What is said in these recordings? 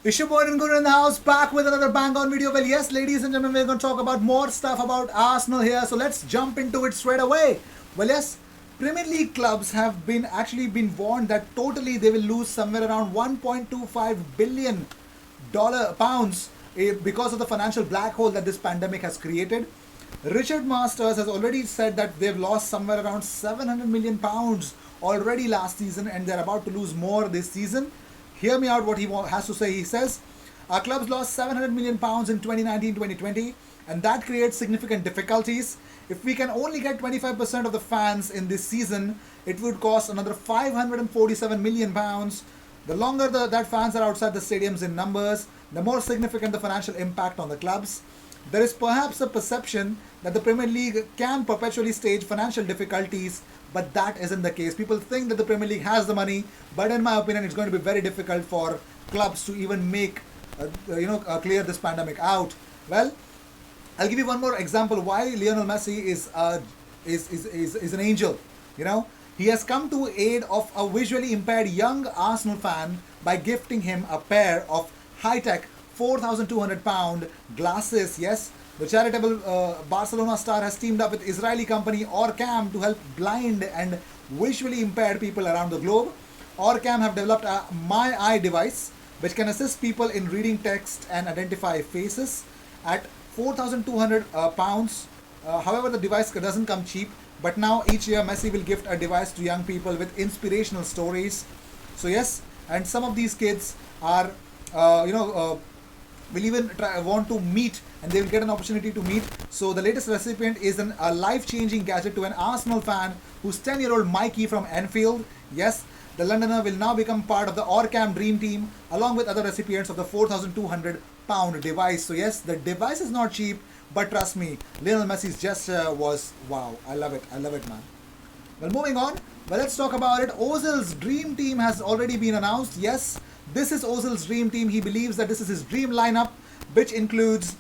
It's your boy Guru in the house, back with another bang on video. Well, yes, ladies and gentlemen, we're going to talk about more stuff about Arsenal here. So let's jump into it straight away. Well, yes, Premier League clubs have been warned that totally they will lose somewhere around 1.25 billion dollar pounds because of the financial black hole that this pandemic has created. Richard Masters has already said that they've lost somewhere around 700 million pounds already last season, and they're about to lose more this season. Hear me out what he has to say. He says, our clubs lost 700 million pounds in 2019-2020, and that creates significant difficulties. If we can only get 25% of the fans in this season, it would cost another 547 million pounds. The longer that fans are outside the stadiums in numbers, the more significant the financial impact on the clubs. There is perhaps a perception that the Premier League can perpetually stage financial difficulties, but that isn't the case. People think that the Premier League has the money, but in my opinion, it's going to be very difficult for clubs to even make, clear this pandemic out. Well, I'll give you one more example why Lionel Messi is an angel. He has come to aid of a visually impaired young Arsenal fan by gifting him a pair of high-tech £4,200 glasses. Yes, the charitable Barcelona star has teamed up with Israeli company Orcam to help blind and visually impaired people around the globe. Orcam have developed a My Eye device which can assist people in reading text and identify faces at £4,200. However, the device doesn't come cheap, but now each year Messi will gift a device to young people with inspirational stories. So yes, and some of these kids are will even want to meet, and they will get an opportunity to meet. So the latest recipient is a life-changing gadget to an Arsenal fan who's 10-year-old Mikey from Enfield. Yes, the Londoner will now become part of the Orcam Dream Team along with other recipients of the £4,200 device. So yes, the device is not cheap, but trust me, Lionel Messi's gesture was wow. I love it, man. Well, moving on. Well, let's talk about it. Ozils' dream team has already been announced. Yes, this is Ozil's dream team. He believes that this is his dream lineup, which includes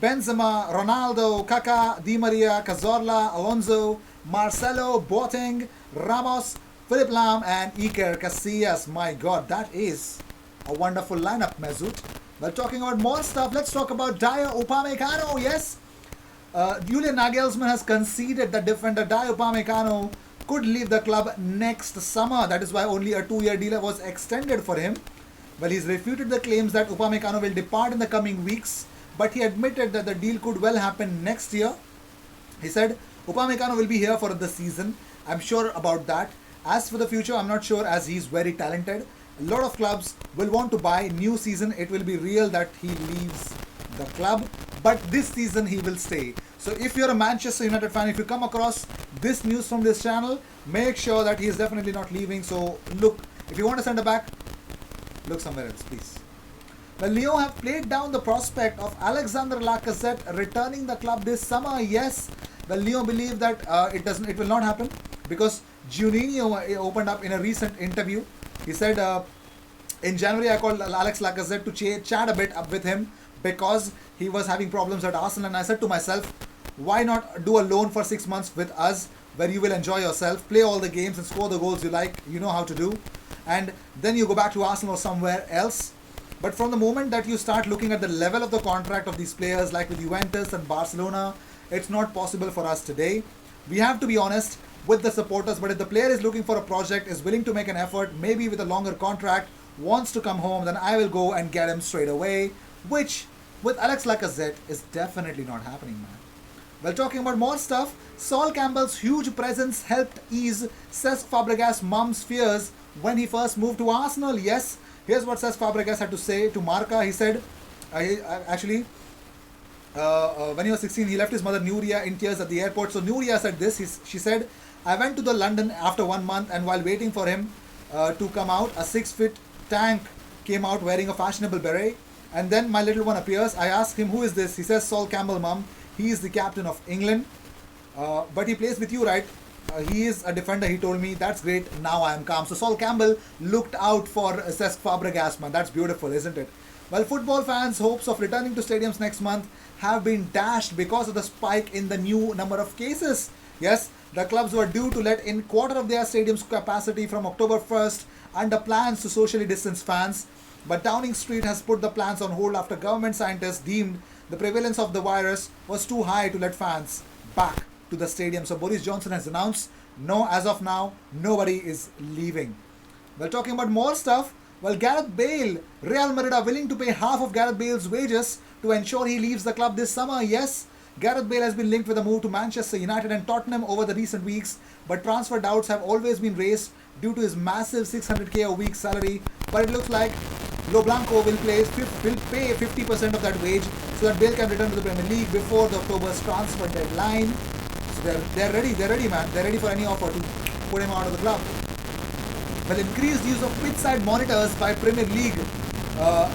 Benzema, Ronaldo, Kaká, Di Maria, Cazorla, Alonso, Marcelo, Boateng, Ramos, Philipp Lahm, and Iker Casillas. My God, that is a wonderful lineup, Mesut. Well, talking about more stuff, let's talk about Dyer Upamecano. Yes, Julian Nagelsmann has conceded that defender Dyer Upamecano could leave the club next summer. That is why only a 2-year deal was extended for him. Well, he's refuted the claims that Upamecano will depart in the coming weeks, but he admitted that the deal could well happen next year. He said, Upamecano will be here for the season. I'm sure about that. As for the future, I'm not sure, as he's very talented. A lot of clubs will want to buy. New season, it will be real that he leaves the club, but this season he will stay. So if you're a Manchester United fan, if you come across this news from this channel, make sure that he is definitely not leaving. So look, if you want a centre back, look somewhere else, please. Well, Lyon have played down the prospect of Alexander Lacazette returning the club this summer. Yes, well, Lyon believe that it will not happen because Juninho opened up in a recent interview. He said, in January I called Alex Lacazette to chat a bit up with him because he was having problems at Arsenal, and I said to myself, why not do a loan for 6 months with us where you will enjoy yourself, play all the games and score the goals you like, you know how to do, and then you go back to Arsenal or somewhere else. But from the moment that you start looking at the level of the contract of these players, like with Juventus and Barcelona, it's not possible for us today. We have to be honest with the supporters, but if the player is looking for a project, is willing to make an effort, maybe with a longer contract, wants to come home, then I will go and get him straight away, which with Alex Lacazette is definitely not happening, man. Well, talking about more stuff, Sol Campbell's huge presence helped ease Cesc Fabregas' mum's fears when he first moved to Arsenal. Yes, here's what Cesc Fabregas had to say to Marca. He said, when he was 16, he left his mother Nuria in tears at the airport. So Nuria said this. She said, I went to the London after 1 month, and while waiting for him to come out, a 6-foot tank came out wearing a fashionable beret. And then my little one appears. I asked him, who is this? He says, Sol Campbell, mum. He is the captain of England. But he plays with you, right? He is a defender, he told me. That's great. Now I am calm. So Sol Campbell looked out for Cesc Fabregas, man. That's beautiful, isn't it? Well, football fans' hopes of returning to stadiums next month have been dashed because of the spike in the new number of cases. Yes, the clubs were due to let in quarter of their stadium's capacity from October 1st under plans to socially distance fans. But Downing Street has put the plans on hold after government scientists deemed the prevalence of the virus was too high to let fans back to the stadium. So Boris Johnson has announced, no, as of now, nobody is leaving. Well, talking about more stuff, well, Gareth Bale, Real Madrid are willing to pay half of Gareth Bale's wages to ensure he leaves the club this summer. Yes, Gareth Bale has been linked with a move to Manchester United and Tottenham over the recent weeks, but transfer doubts have always been raised due to his massive 600k a week salary. But it looks like Lo Blanco will pay 50% of that wage so that Bale can return to the Premier League before the October's transfer deadline. So they're ready, man. They're ready for any offer to put him out of the club. Well, increased use of pitch-side monitors by Premier League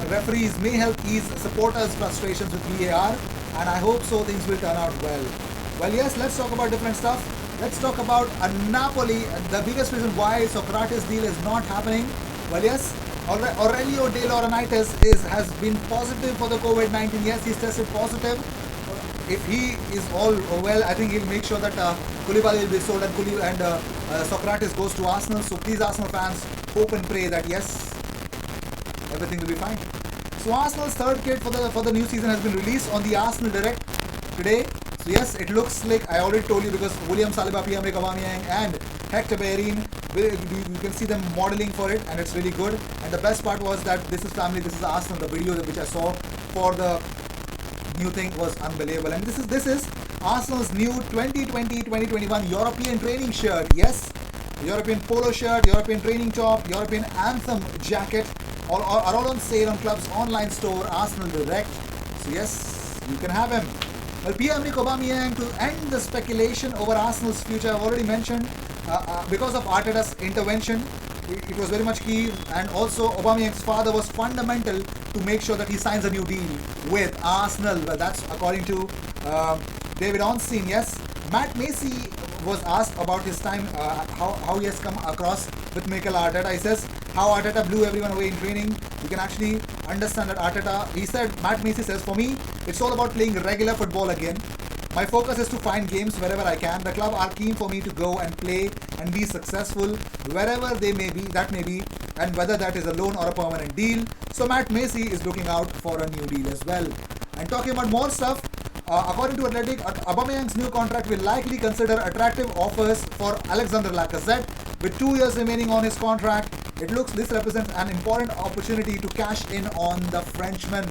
referees may help ease supporters' frustrations with VAR, and I hope so things will turn out well. Well, yes, let's talk about different stuff. Let's talk about Napoli. The biggest reason why Socrates deal is not happening. Well, yes, Aurelio De Laurentiis has been positive for the COVID-19. Yes, he's tested positive. If he is all well, I think he'll make sure that Koulibaly will be sold and Socrates goes to Arsenal. So please, Arsenal fans, hope and pray that yes, everything will be fine. So Arsenal's third kit for the new season has been released on the Arsenal Direct today. So yes, it looks slick. I already told you because William Saliba, Pierre-Emerick Aubameyang and Hector Bellerin, you can see them modeling for it, and it's really good. And the best part was that this is family, this is Arsenal. The video which I saw for the new thing was unbelievable. And this is Arsenal's new 2020-2021 European training shirt. Yes, European polo shirt, European training top, European anthem jacket are all on sale on club's online store, Arsenal Direct. So yes, you can have him. Well, Pierre-Emerick Aubameyang, to end the speculation over Arsenal's future, I've already mentioned, because of Arteta's intervention, it was very much key, and also Aubameyang's father was fundamental to make sure that he signs a new deal with Arsenal. Well, that's according to David Ornstein. Yes, Matt Messi was asked about his time, how he has come across with Mikel Arteta. He says how Arteta blew everyone away in training. You can actually understand that Matt Messi says, for me, it's all about playing regular football again. My focus is to find games wherever I can. The club are keen for me to go and play and be successful wherever they may be, and whether that is a loan or a permanent deal. So Matt Messi is looking out for a new deal as well. And talking about more stuff, according to Athletic, Aubameyang's new contract will likely consider attractive offers for Alexander Lacazette. With 2 years remaining on his contract, it looks this represents an important opportunity to cash in on the Frenchman.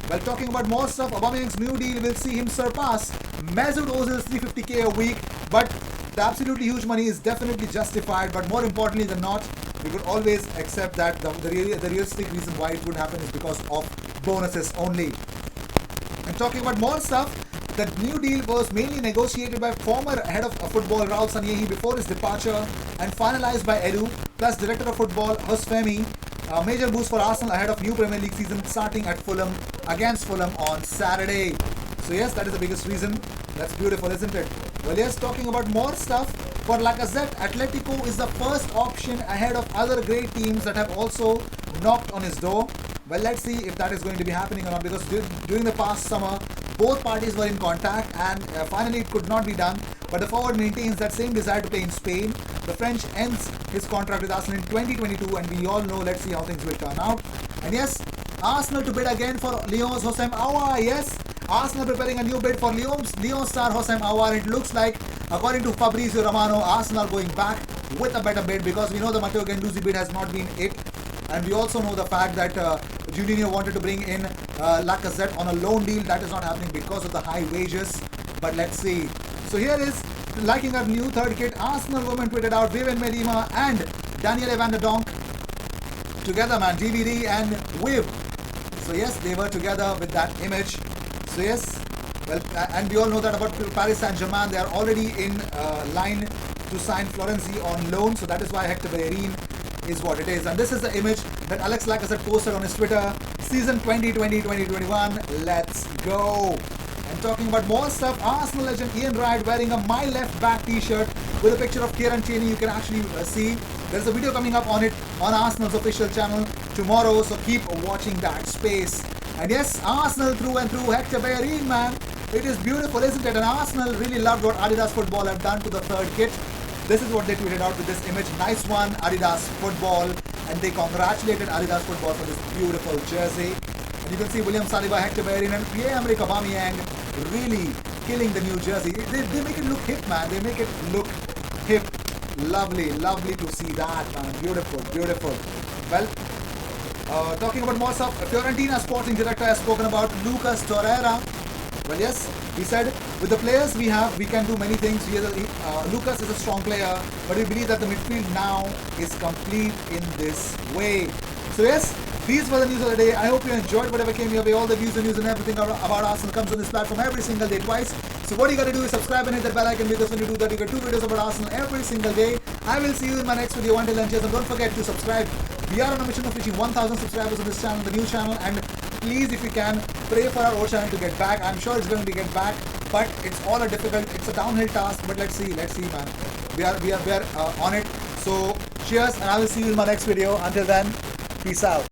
Well, talking about more stuff, Aubameyang's new deal will see him surpass Mesut Ozil's 350k a week, but the absolutely huge money is definitely justified. But more importantly than not, we could always accept that the realistic reason why it would happen is because of bonuses only. And talking about more stuff, the new deal was mainly negotiated by former head of football Raul Sanyehi before his departure and finalized by Edu, plus director of football Hosfemi. A major boost for Arsenal ahead of new Premier League season starting at against Fulham on Saturday. So yes, that is the biggest reason. That's beautiful, isn't it? Well, yes, talking about more stuff, for Lacazette, Atletico is the first option ahead of other great teams that have also knocked on his door. Well, let's see if that is going to be happening or not, because during the past summer, both parties were in contact and finally it could not be done. But the forward maintains that same desire to play in Spain. The French ends his contract with Arsenal in 2022, and we all know, let's see how things will turn out. And yes, Arsenal to bid again for Lyon's Houssem Aouar. Yes, Arsenal preparing a new bid for Lyon star Houssem Aouar. It looks like, according to Fabrizio Romano, Arsenal going back with a better bid, because we know the Matteo Guendouzi bid has not been it. And we also know the fact that Juninho wanted to bring in Lacazette on a loan deal. That is not happening because of the high wages. But let's see. So here is, liking our new third kit, Arsenal women tweeted out Vivian Medema and Daniele van der Donk together, man. DVD and Viv. So yes, they were together with that image. So yes, well, and we all know that about Paris Saint-Germain. They are already in line to sign Florenzi on loan. So that is why Hector Bellerin is what it is. And this is the image that Alex Lacazette posted on his Twitter. Season 2020-2021. Let's go. And talking about more stuff, Arsenal legend Ian Wright wearing a My Left Back t-shirt with a picture of Kieran Tierney. You can actually see. There's a video coming up on it on Arsenal's official channel tomorrow. So keep watching that space. And yes, Arsenal through and through. Hector Bellerin, man. It is beautiful, isn't it? And Arsenal really loved what Adidas Football have done to the third kit. This is what they tweeted out with this image. Nice one, Adidas Football. and they congratulated Adidas Football for this beautiful jersey. And you can see William Saliba, Hector Bellerin and Pierre-Emerick Aubameyang really killing the new jersey. They make it look hip, man. They make it look hip. Lovely, lovely to see that, man. Beautiful, beautiful. Well, talking about more stuff, Fiorentina sporting director has spoken about Lucas Torreira. Well, yes, he said, with the players we have, we can do many things. Lucas is a strong player, but we believe that the midfield now is complete in this way. So yes, these were the news of the day. I hope you enjoyed whatever came your way. All the views and news and everything about Arsenal comes on this platform every single day twice. So what you got to do is subscribe and hit that bell icon, because when you do that, you get 2 videos about Arsenal every single day. I will see you in my next video. Until then, cheers, and don't forget to subscribe. We are on a mission of reaching 1,000 subscribers on this channel, the new channel, and please, if you can, pray for our old channel to get back. I'm sure it's going to get back, but it's a downhill task. But let's see, man. We are on it. So cheers, and I will see you in my next video. Until then, peace out.